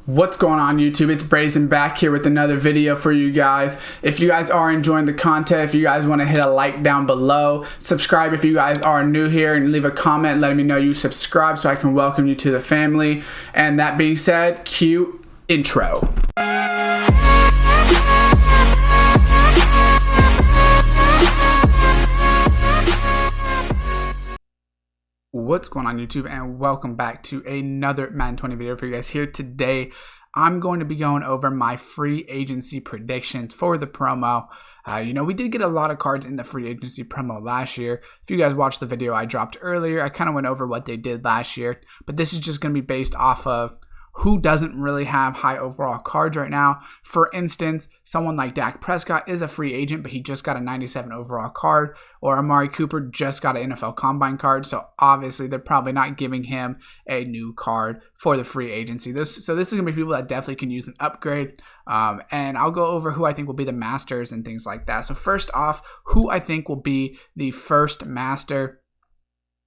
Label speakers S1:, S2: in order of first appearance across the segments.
S1: What's going on YouTube? It's Brazen back here with another video for you guys. If you guys are enjoying the content, if you guys want to hit a like down below, subscribe if you guys are new here, and leave a comment letting me know you subscribe so I can welcome you to the family. And that being said, cue intro. What's going on YouTube, and welcome back to another Madden 20 video for you guys. Here today I'm going to be going over my free agency predictions for the promo. We did get a lot of cards in the free agency promo last year. If you guys watched the video I dropped earlier, I kind of went over what they did last year, but this is just going to be based off of who doesn't really have high overall cards right now. For instance, someone like Dak Prescott is a free agent, but he just got a 97 overall card, or Amari Cooper just got an NFL Combine card, so obviously they're probably not giving him a new card for the free agency. This is going to be people that definitely can use an upgrade, and I'll go over who I think will be the masters and things like that. So first off, who I think will be the first master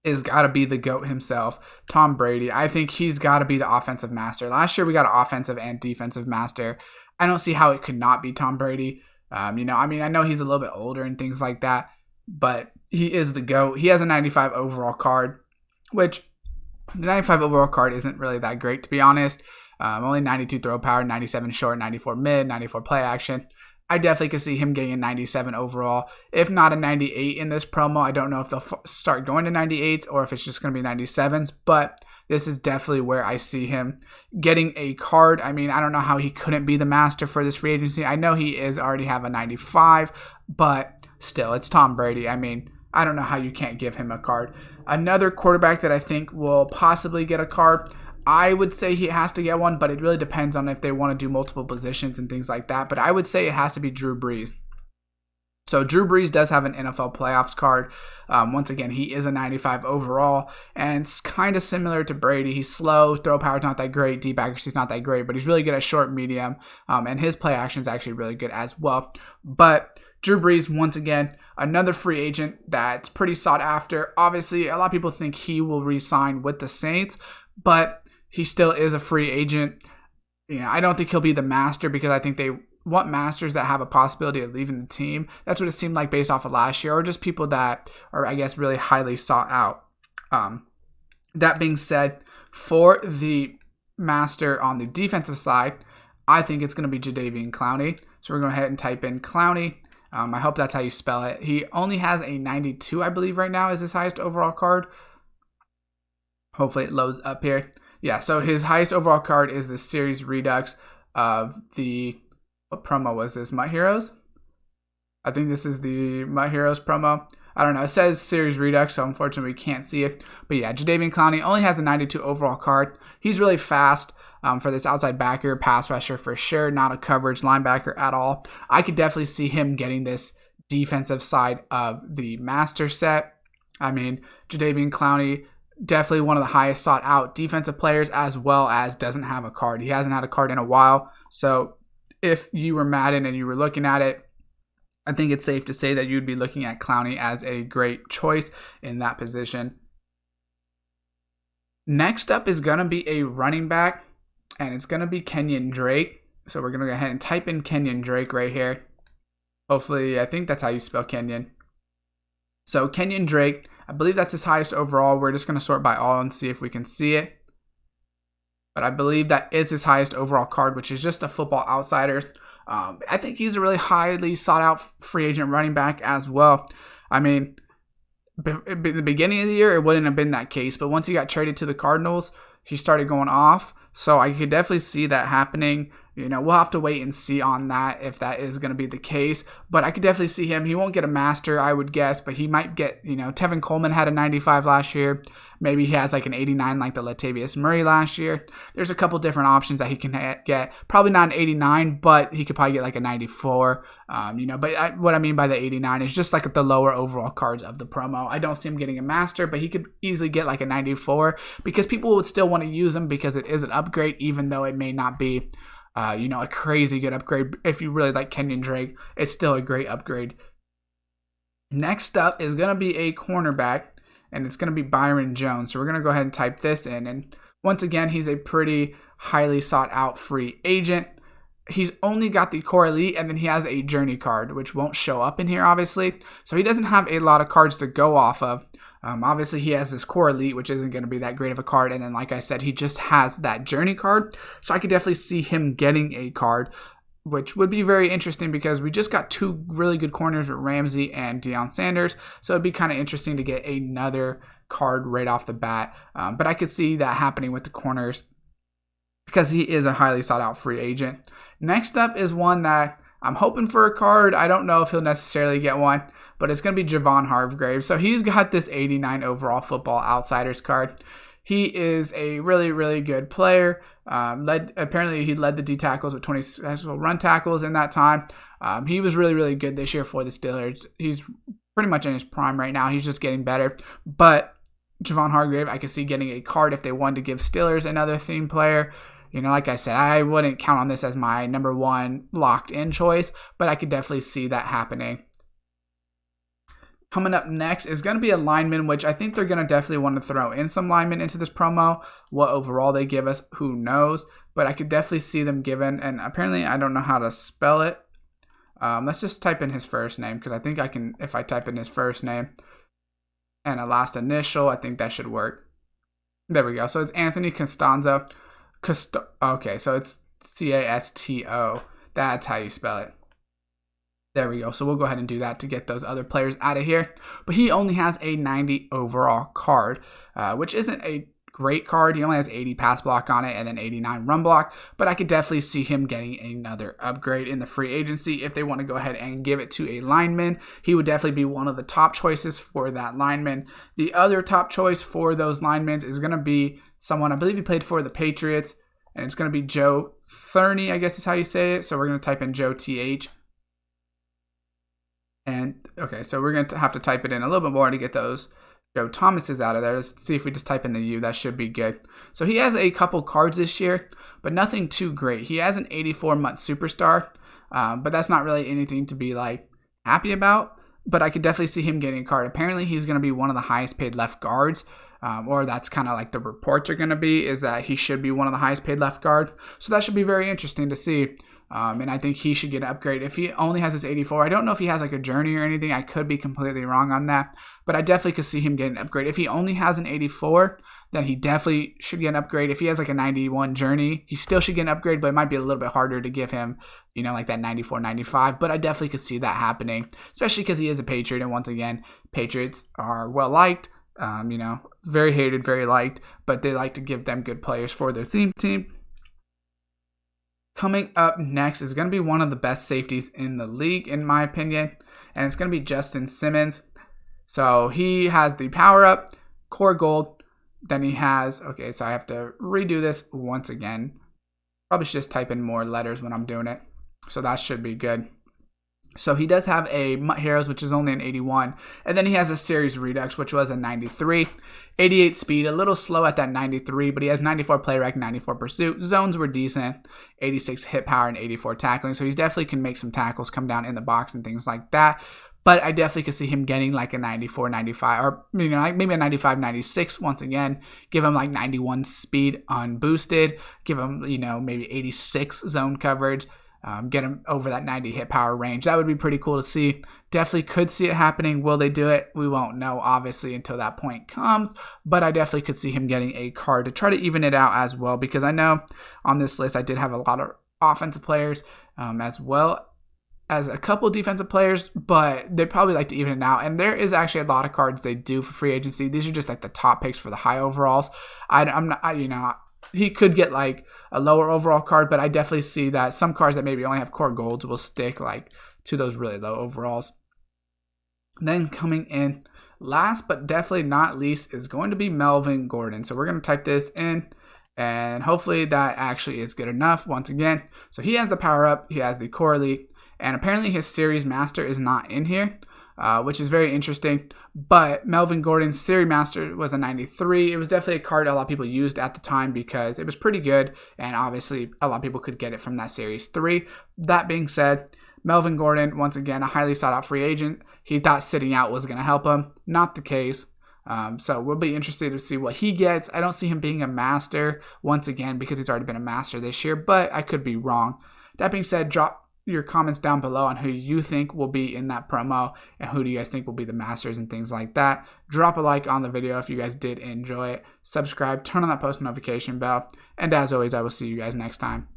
S1: is got to be the GOAT himself, Tom Brady. I think he's got to be the offensive master. Last year we got an offensive and defensive master. I don't see how it could not be Tom Brady. I know he's a little bit older and things like that, but he is the GOAT. He has a 95 overall card, which the 95 overall card isn't really that great, to be honest. Only 92 throw power, 97 short, 94 mid, 94 play action. I definitely could see him getting a 97 overall, if not a 98 in this promo. I don't know if they'll start going to 98s or if it's just going to be 97s, but this is definitely where I see him getting a card. I don't know how he couldn't be the master for this free agency. I know he already have a 95, but still, it's Tom Brady. I don't know how you can't give him a card. Another quarterback that I think will possibly get a card, I would say he has to get one, but it really depends on if they want to do multiple positions and things like that. But I would say it has to be Drew Brees. So Drew Brees does have an NFL playoffs card. Once again, he is a 95 overall, and it's kind of similar to Brady. He's slow, throw power's not that great, deep accuracy's not that great, but he's really good at short, medium, and his play action is actually really good as well. But Drew Brees, once again, another free agent that's pretty sought after. Obviously, a lot of people think he will re-sign with the Saints, but he still is a free agent. I don't think he'll be the master because I think they want masters that have a possibility of leaving the team. That's what it seemed like based off of last year, or just people that are, I guess, really highly sought out. That being said, for the master on the defensive side, I think it's going to be Jadeveon Clowney. So we're going to go ahead and type in Clowney. I hope that's how you spell it. He only has a 92, I believe, right now is his highest overall card. Hopefully it loads up here. Yeah, so his highest overall card is the Series Redux of the, what promo was this, MUT Heroes? I think this is the MUT Heroes promo. I don't know, it says Series Redux, so unfortunately we can't see it. But yeah, Jadeveon Clowney only has a 92 overall card. He's really fast for this outside backer, pass rusher for sure, not a coverage linebacker at all. I could definitely see him getting this defensive side of the master set. Jadeveon Clowney, definitely one of the highest sought out defensive players, as well as doesn't have a card. He hasn't had a card in a while. So if you were Madden and you were looking at it, I think it's safe to say that you'd be looking at Clowney as a great choice in that position. Next up is going to be a running back, and it's going to be Kenyon Drake. So we're going to go ahead and type in Kenyon Drake right here. Hopefully, I think that's how you spell Kenyon. So Kenyon Drake, I believe that's his highest overall. We're just going to sort by all and see if we can see it. But I believe that is his highest overall card, which is just a Football Outsiders. I think he's a really highly sought out free agent running back as well. In the beginning of the year, it wouldn't have been that case. But once he got traded to the Cardinals, he started going off. So I could definitely see that happening. We'll have to wait and see on that if that is going to be the case. But I could definitely see him. He won't get a master, I would guess, but he might get, Tevin Coleman had a 95 last year. Maybe he has like an 89 like the Latavius Murray last year. There's a couple different options that he can get. Probably not an 89, but he could probably get like a 94. What I mean by the 89 is just like the lower overall cards of the promo. I don't see him getting a master, but he could easily get like a 94 because people would still want to use him because it is an upgrade, even though it may not be a crazy good upgrade. If you really like Kenyon Drake, it's still a great upgrade. Next up is going to be a cornerback, and it's going to be Byron Jones. So we're going to go ahead and type this in. And once again, he's a pretty highly sought out free agent. He's only got the core elite, and then he has a journey card, which won't show up in here, obviously. So he doesn't have a lot of cards to go off of. Obviously, he has this core elite, which isn't going to be that great of a card. And then, like I said, he just has that journey card. So I could definitely see him getting a card, which would be very interesting because we just got two really good corners with Ramsey and Deion Sanders. So it'd be kind of interesting to get another card right off the bat. But I could see that happening with the corners because he is a highly sought out free agent. Next up is one that I'm hoping for a card. I don't know if he'll necessarily get one, but it's going to be Javon Hargrave. So he's got this 89 overall Football Outsiders card. He is a really, really good player. Apparently, he led the D tackles with 20 successful run tackles in that time. He was really, really good this year for the Steelers. He's pretty much in his prime right now. He's just getting better. But Javon Hargrave, I could see getting a card if they wanted to give Steelers another theme player. You know, like I said, I wouldn't count on this as my number one locked-in choice, but I could definitely see that happening. Coming up next is going to be a lineman, which I think they're going to definitely want to throw in some linemen into this promo. What overall they give us, who knows? But I could definitely see them given, and apparently I don't know how to spell it. Let's just type in his first name, because I think I can, if I type in his first name and a last initial, I think that should work. There we go. So it's Anthony Costanzo. Okay, so it's Casto. That's how you spell it. There we go. So we'll go ahead and do that to get those other players out of here. But he only has a 90 overall card, which isn't a great card. He only has 80 pass block on it and then 89 run block. But I could definitely see him getting another upgrade in the free agency if they want to go ahead and give it to a lineman. He would definitely be one of the top choices for that lineman. The other top choice for those linemen is going to be someone, I believe he played for the Patriots, and it's going to be Joe Thurney, I guess is how you say it. So we're going to type in Joe TH. And okay, so we're going to have to type it in a little bit more to get those Joe Thomases out of there. Let's see if we just type in the U. That should be good. So he has a couple cards this year, but nothing too great. He has an 84-month superstar, but that's not really anything to be like happy about. But I could definitely see him getting a card. Apparently, he's going to be one of the highest paid left guards. Or that's kind of like the reports are going to be, is that he should be one of the highest paid left guards. So that should be very interesting to see. And I think he should get an upgrade. If he only has his 84, I don't know if he has like a journey or anything. I could be completely wrong on that. But I definitely could see him getting an upgrade. If he only has an 84, then he definitely should get an upgrade. If he has like a 91 journey, he still should get an upgrade, but it might be a little bit harder to give him, you know, like that 94, 95. But I definitely could see that happening, especially because he is a Patriot. And once again, Patriots are well liked. You know, very hated, very liked, but they like to give them good players for their theme team. Coming up next is going to be one of the best safeties in the league, in my opinion, and it's going to be Justin Simmons. So he has the power up, core gold, then he has, okay, so I have to redo this once again. Probably should just type in more letters when I'm doing it. So that should be good. So he does have a Mutt Heroes, which is only an 81. And then he has a Series Redux, which was a 93. 88 speed, a little slow at that 93, but he has 94 play rec, 94 pursuit. Zones were decent. 86 hit power and 84 tackling. So he definitely can make some tackles, come down in the box and things like that. But I definitely could see him getting like a 94, 95, or you know, like maybe a 95, 96 once again. Give him like 91 speed unboosted. Give him, you know, maybe 86 zone coverage. Get him over that 90 hit power range. That would be pretty cool to see. Definitely could see it happening. Will they do it? We won't know, obviously, until that point comes. But I definitely could see him getting a card to try to even it out as well. Because I know on this list I did have a lot of offensive players as well as a couple defensive players. But they probably like to even it out. And there is actually a lot of cards they do for free agency. These are just like the top picks for the high overalls. He could get like a lower overall card, but I definitely see that some cards that maybe only have core golds will stick like to those really low overalls. Then coming in last but definitely not least is going to be Melvin Gordon. So we're going to type this in and hopefully that actually is good enough once again. So he has the power up, he has the core elite, and apparently his series master is not in here. Which is very interesting. But Melvin Gordon's Series Master was a 93. It was definitely a card a lot of people used at the time because it was pretty good. And obviously, a lot of people could get it from that Series 3. That being said, Melvin Gordon, once again, a highly sought out free agent. He thought sitting out was going to help him. Not the case. So we'll be interested to see what he gets. I don't see him being a master once again because he's already been a master this year, but I could be wrong. That being said, drop your comments down below on who you think will be in that promo and who do you guys think will be the masters and things like that. Drop a like on the video if you guys did enjoy it. Subscribe, turn on that post notification bell, and as always, I will see you guys next time.